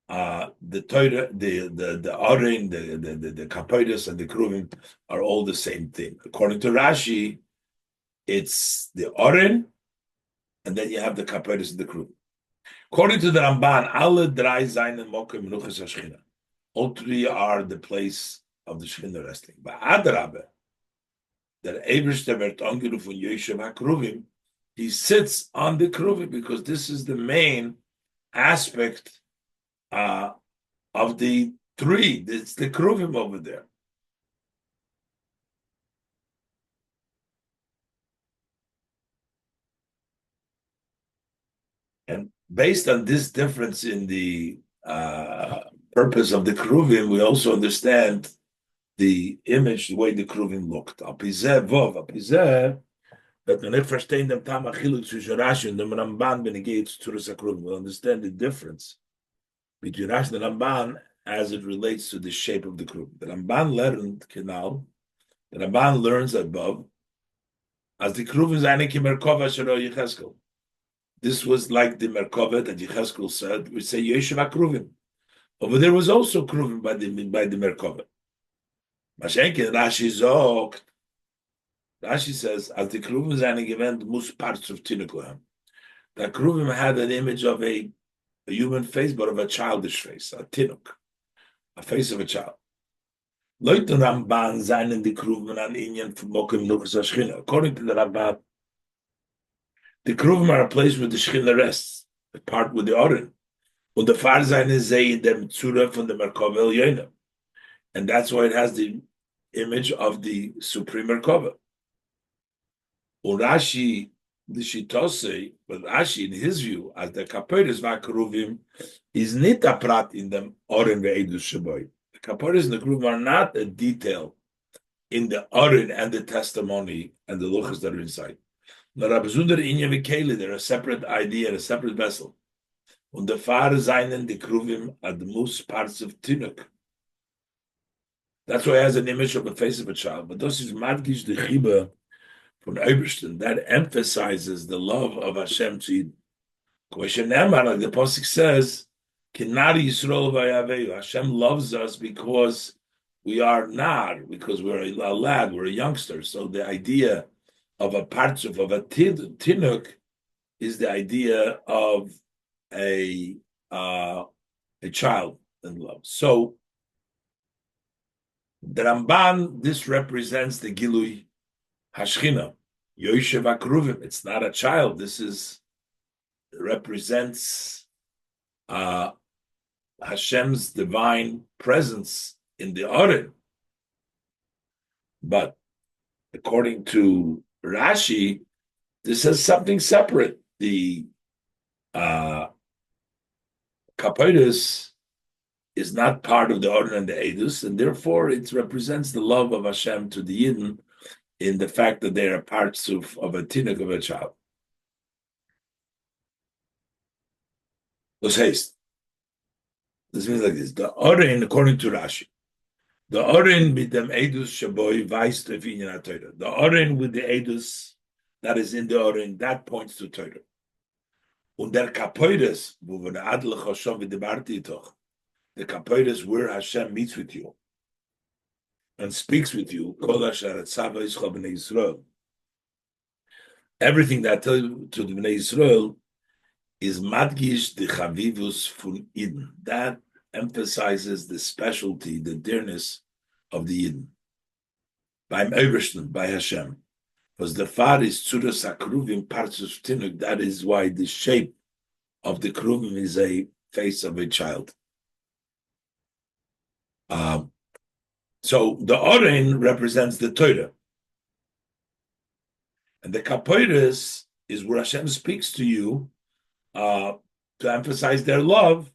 The Torah, the orin, the kapoides, and the keruvim are all the same thing. According to Rashi, it's the orin, and then you have the kapoides and the keruvim. According to the Ramban, alle drei seinen mokim menuchas hashchina. All three are the place of the Shechina resting. But Adrabe, der Eberste wird angerufen Yeshiv HaKruvim, he sits on the Kruvim because this is the main aspect of the three. It's the Kruvim over there. And based on this difference in the purpose of the Kruvim, we also understand the image, the way the Kruvim looked. Apizeh vov, apizeh, that we nicht verstehen dem Tam Achiluk zwischen Rashi und dem Ramban when it gets to the Kruvim. We'll understand the difference between Rashi and the Ramban as it relates to the shape of the Kruvim. The Ramban learned, the Ramban learns above, as the Kruvim zayne ki Merkava shelo Yecheskel. This was like the Merkava that Yecheskel said, we say Yeshiv HaKruvim. Over there was also Kruvim by the Merkava. Mashenke Rashi zogt, Rashi says, as the Kruvim zayne gewend most parts of Tinukohem. The Kruvim had an image of a human face, but of a childish face, a Tinuk, a face of a child. Leute Ramban zaynen the Kruvim an Inyan from Mokim Nuchas HaShchina. According to the Ramban, the Kruvim are a place where the Shechina rests, the part with the Oren. Und der Far seine Zei dem Tzura von der Merkava El Yoina. And that's why it has the image of the Supreme Merkava. Und Rashi, the Shitose, but Rashi, in his view, as the Kapoides Vakruvim, is not a prat in the Oren Ve'edus Shaboy. The Kapoides and the Kruvim are not a detail in the Oren and the testimony and the luchas that are inside. They're a separate idea and a separate vessel. Und der Fahrer seinen die Kruvim at the most parts of Tinuk. That's why it has an image of the face of a child. But this is Madgish the Chiba from Eberstein. That emphasizes the love of Hashem to Yidden. Like the Pasuk says, Kinari Yisrael v'Yaveyu. Hashem loves us because we are nar, because we're a lad, we're a youngster. So the idea of a partzuf, of a tinuk, is the idea of a child in love. So the Ramban, this represents the Gilui Hashchina, Yoshev Akruvim. It's not a child. This represents Hashem's divine presence in the Oren. But according to Rashi, this is something separate. The Kapoides is not part of the Oren and the Edus, and therefore it represents the love of Hashem to the Yidden in the fact that they are parts of a tinuk, of a child. This means like this. The Oren, according to Rashi, the Oren with them Edus Shaboy weist auf Inyan HaTorah. The Oren with the Edus that is in the Oren, that points to Torah. Und der Kapoides, wo wir der Adel Choshav v'debarti itoch, the Kapoides where Hashem meets with you and speaks with you, Kol Asher Etzava Yisrael B'nei Yisrael. Everything that tells you to the B'nei Yisrael is Madgish the Chavivus von Eden. That emphasizes the specialty, the dearness of the Eden. By Eberstein, by Hashem. Because the far is Tzuras HaKruvim, parts of Tinuk. That is why the shape of the Kruvim is a face of a child. So the Oren represents the Torah. And the Kapoides is where Hashem speaks to you to emphasize their love.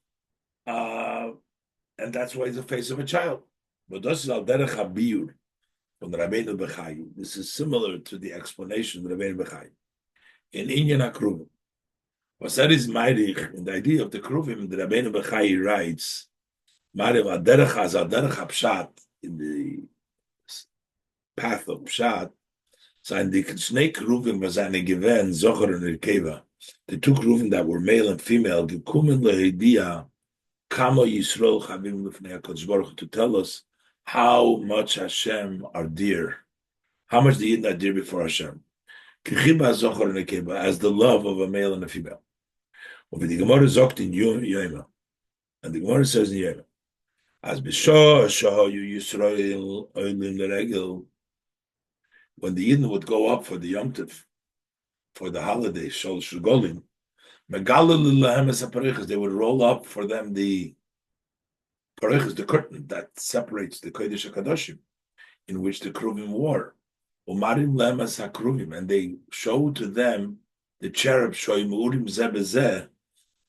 And that's why it's the face of a child. But this is al derech habiyur from the Rabbeinu Bechai. This is similar to the explanation of the Rabbeinu Bechai. In Inyan HaKruvim. What that is Meirich, in the idea of the Kruvim, the Rabbeinu Bechai writes, Mariv al derech az al derech hapshat, in the path of Pshat, sein die Shnei Kruvim was eine Gewen, Zocher und Rekeva. The two Kruvim that were male and female, gekumen lehidia, Kamo Yisrael Chavim Lifnei HaKadosh Baruch Hu, to tell us how much Hashem are dear, how much the Yidden are dear before Hashem. Kechiba Zocher and Rekeva, as the love of a male and a female. Und the Gemara sagt in Yoma, and the Gemara says in Yoma, as B'shah Shahayu Yisrael Oilim L'Regel, when the Yidden would go up for the Yom Tov, for the holiday, Shol Shugolim, they would roll up for them the parechas, the curtain that separates the Kodesh HaKadoshim, in which the Kruvim wore. And they showed to them the cherub,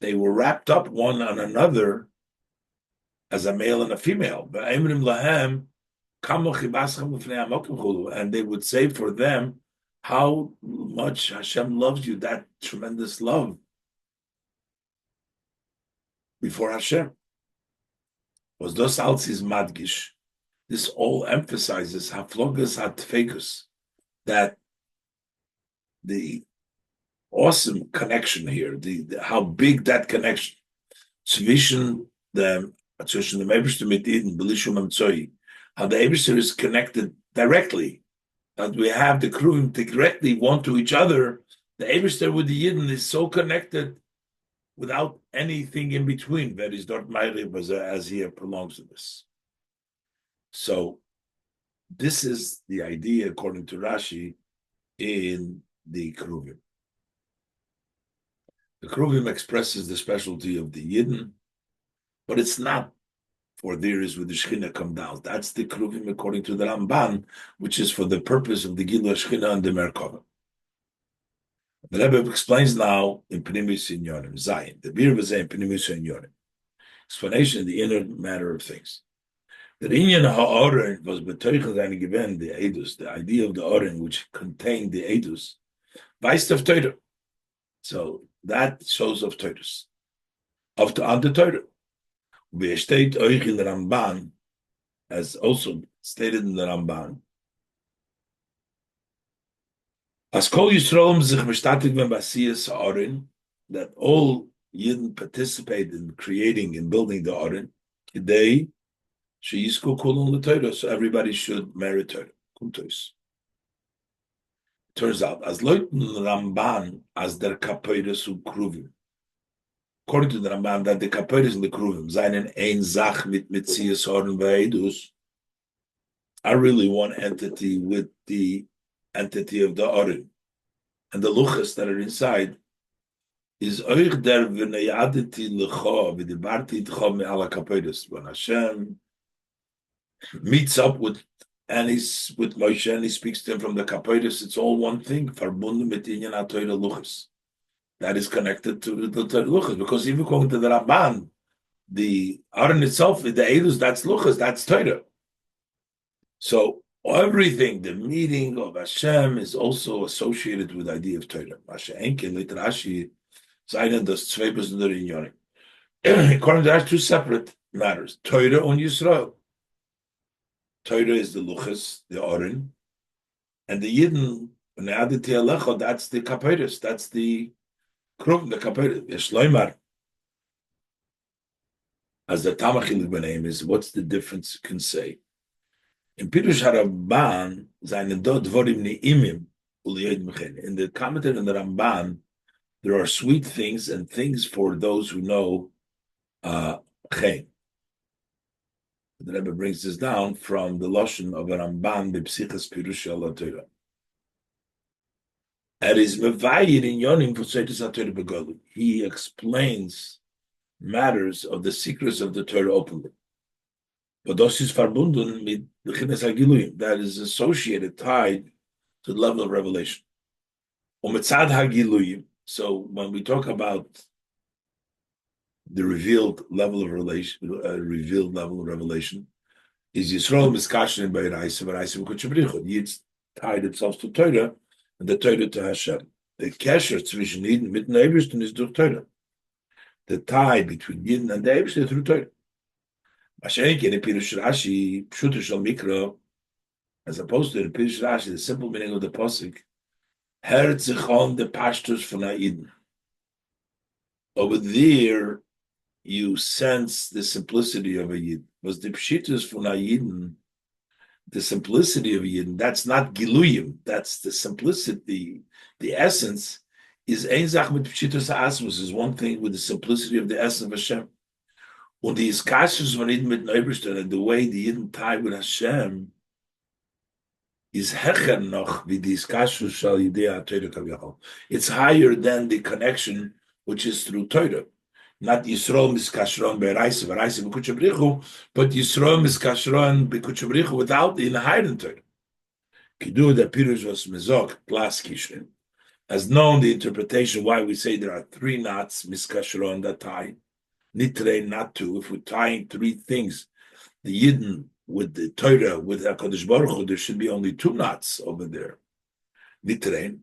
they were wrapped up one on another as a male and a female. And they would say for them how much Hashem loves you, that tremendous love before Hashem. Was dos alzis madgish. This all emphasizes haflogas hatfekus, that the awesome connection here, the how big that connection zwischen the Eibishter mit Eden, Belishum Amtzoi, how the Eibishter is connected directly, that we have the Kruvim directly one to each other. The Eibishter with the Yidden is so connected without anything in between. That is not Meirib as he prolongs to this. So this is the idea, according to Rashi, in the Kruvim. The Kruvim expresses the specialty of the Yidden, but it's not for there is where the Shechina come down. That's the Kruvim according to the Ramban, which is for the purpose of the Gilui Shechina and the Merkava. The Rebbe explains now in Pnimis Inyonim, Zayin, the Bir V'Zeh in Pnimis Inyonim. Explanation of the inner matter of things. The Inyan HaOren was betoichel and given the Edus, the idea of the Oren, which contained the Edus, weist of Torah. So that shows of Torah, on the Torah. We state euch in the Ramban, as also stated in the Ramban. As Kol Yisrael sich bestatig ben Basiyas Orin, that all Yidden participate in creating and building the Orin, today, Sheyisku Kulun L'Torah, so everybody should merit Torah. Kuntos. Turns out, as Leuten Ramban, as der Kapoides und Kruvim, according to the Ramban, that the Kapoides and the Kruvim, seinen ein Zach mit Metzias Orin Ve'edus, are really one entity with the entity of the Orin. And the luchas that are inside is euch der v'neyadeti l'cho v'dibarti t'cho me'ala kapoides. When Hashem meets up with Moshe and he speaks to him from the kapoides, it's all one thing. Verbunden mit inyan ha'toira luchas. That is connected to the luchas. Because even according to the Ramban, the Aaron itself, the Eilus, that's luchas, that's Torah. So everything, the meeting of Hashem is also associated with the idea of Torah. According to that, two separate matters. Torah and Yisrael. Torah is the Luchas, the Orin, and the Yidden, that's the Kaperis, that's the Krum, the Kaperis. Yeshloimar. As the Tamachilik name is, what's the difference you can say? In Pirush HaRamban, seinen dort Dvorim Ne'imim, in the commentary on the Ramban, there are sweet things and things for those who know Chaim. The Rebbe brings this down from the Lashon of a Ramban, B'Psichas Pirush HaTorah. Is Mevayir in Yonim V'Seitis HaTorah B'Golu. He explains matters of the secrets of the Torah openly. But das ist verbunden mit Bechinas HaGiluyim, that is associated, tied to the level of revelation. Umetzad HaGiluyim, so when we talk about the revealed level of revelation, is Yisrael Miskashin by Raisa V'Kuchabrichu. Yitz tied themselves to Torah, and the Torah to Hashem. The kesher zwischen Yidden mit den Eibishten is durch Torah. The tie between Yidden and the Eibishten is through Torah. As opposed to the Pirush Rashi, the simple meaning of the pasuk, hört sich on the pastures von Eden. Over there, you sense the simplicity of a Yid. Was the pshitus von Eden, the simplicity of a Yid? That's not giluyim. That's the simplicity. The essence is ein Zach mit pshitus ha'asmus, is one thing with the simplicity of the essence of Hashem. Und die Iskashus von Yidden mit Neubestern, and the way the Yidden tie with Hashem is hecher noch wie die Iskashus shal Yidei HaTorah kaviyachol. It's higher than the connection which is through Torah. Not Yisrael miskashron be'raisa b'kuchabrichu, but Yisrael miskashron b'kuchabrichu without the inherent Torah. Kidu the Pirush was mezok plus kishrin. As known the interpretation why we say there are three knots miskashron that tie. Nitre, not two. If we're tying three things, the Yidden with the Torah, with HaKadosh Baruch Hu, there should be only two knots over there. Nitre,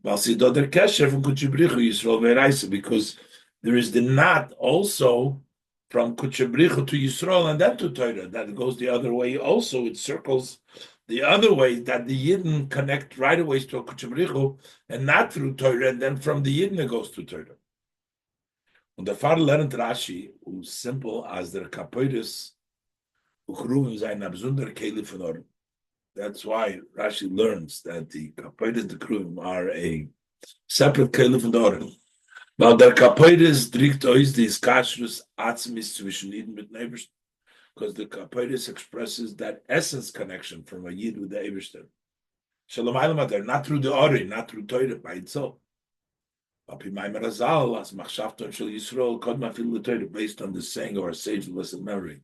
because there is the knot also from Kuchabrichu to Yisrael and then to Torah. That goes the other way also. It circles the other way that the Yidden connect right away to Kuchabrichu and not through Torah, and then from the Yidden it goes to Torah. Und der Pfarrer lernt Rashi, simple as der Kapoides, Uchruvim sein absunder Keli von Oren. That's why Rashi learns that the Kapoides, the Kruvim, are a separate Keli von Oren. Weil der Kapoides drückt euch die Iskashrus Atzmis zwischen Yidden mit den Ebersten. Because the Kapoides expresses that essence connection from a Yid with the Ebersten. Shalom Aylam, not through the Oren, not through Torah by itself. Based on the saying of our sage lesson memory,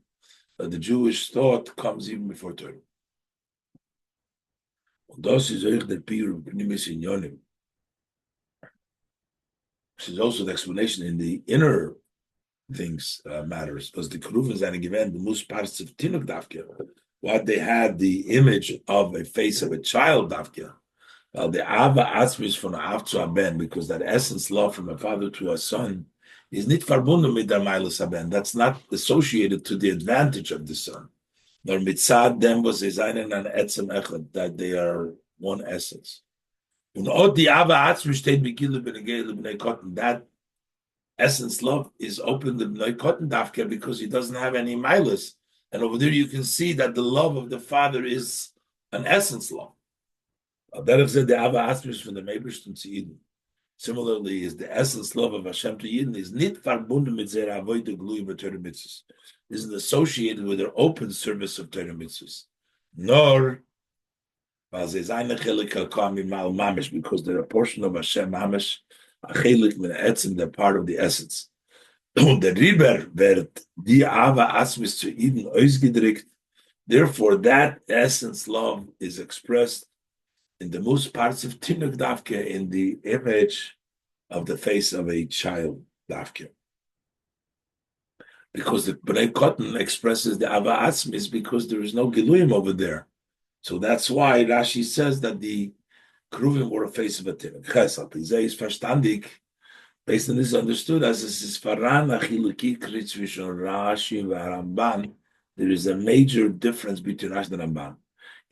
that the Jewish thought comes even before Torah. This is also the explanation in the inner things matters, because the Keruvim and given the most parts of Tinuk Dafka, what they had the image of a face of a child Dafka. Well, the Ava Asmis from Av to Aben, because that essence love from a father to a son is not verbunden mit der Meiles Aben. That's not associated to the advantage of the son. Nor mitzad them was seinen an etzem echad, that they are one essence. And od the ava atzmi steht begilu b'negei l'bnei cotton. That essence love is open to b'nei cotton dafke because he doesn't have any milas. And over there you can see that the love of the father is an essence love. Derech said the ava atzmi is from the Meibishtim to Eden. Similarly, is the essence love of Hashem to Eden is nit verbunden mit their avoid glue with Torah mitzvahs. Isn't associated with their open service of Torah mitzvahs. Nor because they're a portion of Hashem mamish, a chelik min etzim, they're part of the essence. The riber wird die ava asmis zu Eden ausgedrückt. Therefore, that essence love is expressed in the most parts of Tinuk Davke, in the image of the face of a child Davke. Because the Bnei Cotton expresses the Ava Atzmis because there is no Giluyim over there. So that's why Rashi says that the Kruvim were a face of a Tinuk. Chesat, Izay is verstandig, based on this understood as this is Faran Achiluki Kritz Vishon Rashi Varamban. There is a major difference between Rashi and Ramban.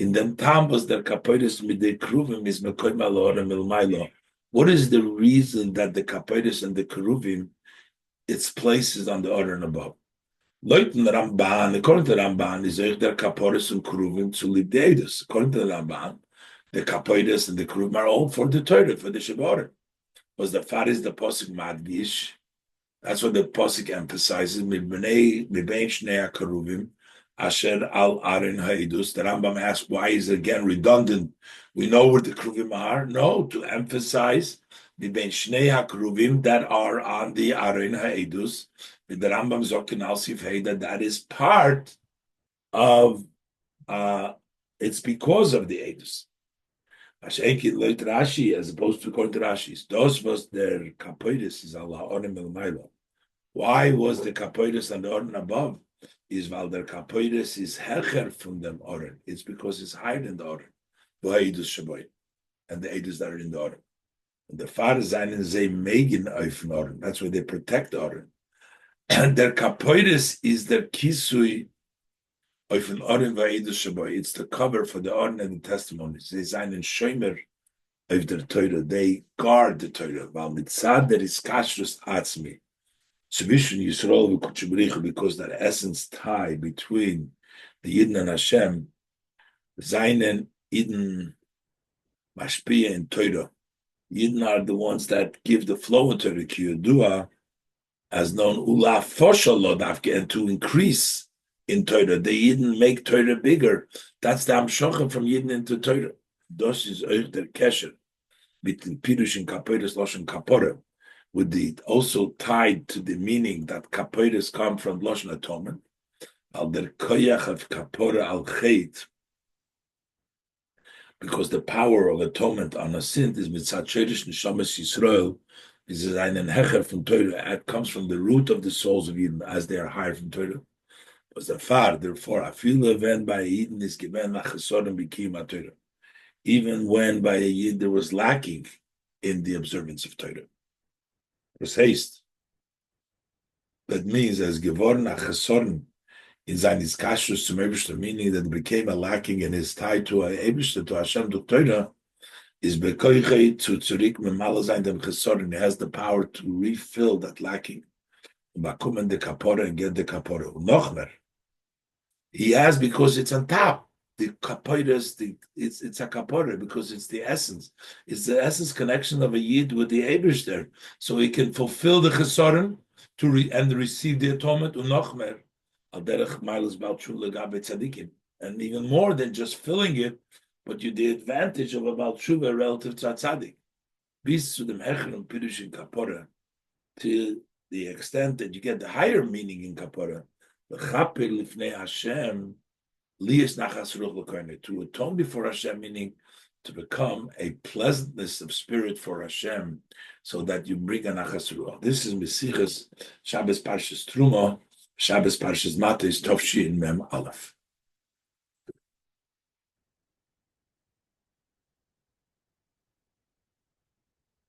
In them time was der kapoides mit the kruvim is mekoim alora milmailo. What is the reason that the kapoides and the kruvim, its place is on the order and above? Leuten Ramban, according to Ramban, is der kapoides and kruvim to lead the edus. According to the Ramban, the kapoides and the kruvim are all for the Torah, for the Shabbat. Was the faris the posik madgish? That's what the posik emphasizes. Mibein shnei kruvim. Asher al Arin Haidus. The Rambam asks, why is it again redundant? We know where the Kruvim are. No, to emphasize the Ben Shnei HaKruvim that are on the Arin Haidus. The Rambam Zokin Al Sif that is part of, it's because of the Haidus. Ashekit Leit Rashi, as opposed to according to Rashi's. Those was their Kapoidus is Allah Orim El Mailo. Why was the Kapoidus and the Orim above? Is while their kapoides is hecher from them oren. It's because it's higher than the oren. And the edus that are in the oren. And the father zayin ze megin oifen oren. That's why they protect the oren. And their kapoides is their kisui oifen oren va'edus shaboy. It's the cover for the oren and the testimonies. They zayin shomer of their Torah. They guard the Torah. While mitzad there is kashrus atzmi. Because that essence tie between the Yidden and Hashem, Zainen, Yidden, Mashpia, and Torah. Yidden are the ones that give the flow into the Kiyodua, as known Ula Foshal Lodavke, and to increase in Torah. The Yidden make Torah bigger. That's the Amshocha from Yidden into Torah. Das is euch der Kesher, between Pirush and Kapoides, Loshen Kapora. With the also tied to the meaning that kaporas come from Loshen atonement, al der koyach of kapora al chait, because the power of atonement on a sin is mitzat sherish neshamas Yisrael, is einen hecher from Torah. It comes from the root of the souls of Eden as they are higher from Torah. Was the far therefore afil event by Eden is given lachesorim b'kiyum Torah, even when by a Yid there was lacking in the observance of Torah. Was haste. That means as gevorn a chesorn in seines kashrus zum Eibishter, meaning that it became a lacking in his tie to a Eibishter, to Hashem, to Torah, is bekoiche to zurik memala sein dem chesorn. He has the power to refill that lacking. Bakumen the kapora and get the kapora. Nochmer. He has because it's on top. The kaporas, it's a kapora because it's the essence. It's the essence connection of a yid with the Eibishter, so he can fulfill the chesorim and receive the atonement. Unochmer al derech milas balchul legabe tzadikim, and even more than just filling it, but you the advantage of a balchuva relative to a tzadik. Bis to the mecherim pirush in kapora, to the extent that you get the higher meaning in kapora, the chaper lifnei Hashem. To atone before Hashem, meaning to become a pleasantness of spirit for Hashem, so that you bring an achas ruach. This is Mesichas Shabbos Parshas Terumah, Shabbos Parshas Matis Tovshi in Mem Aleph.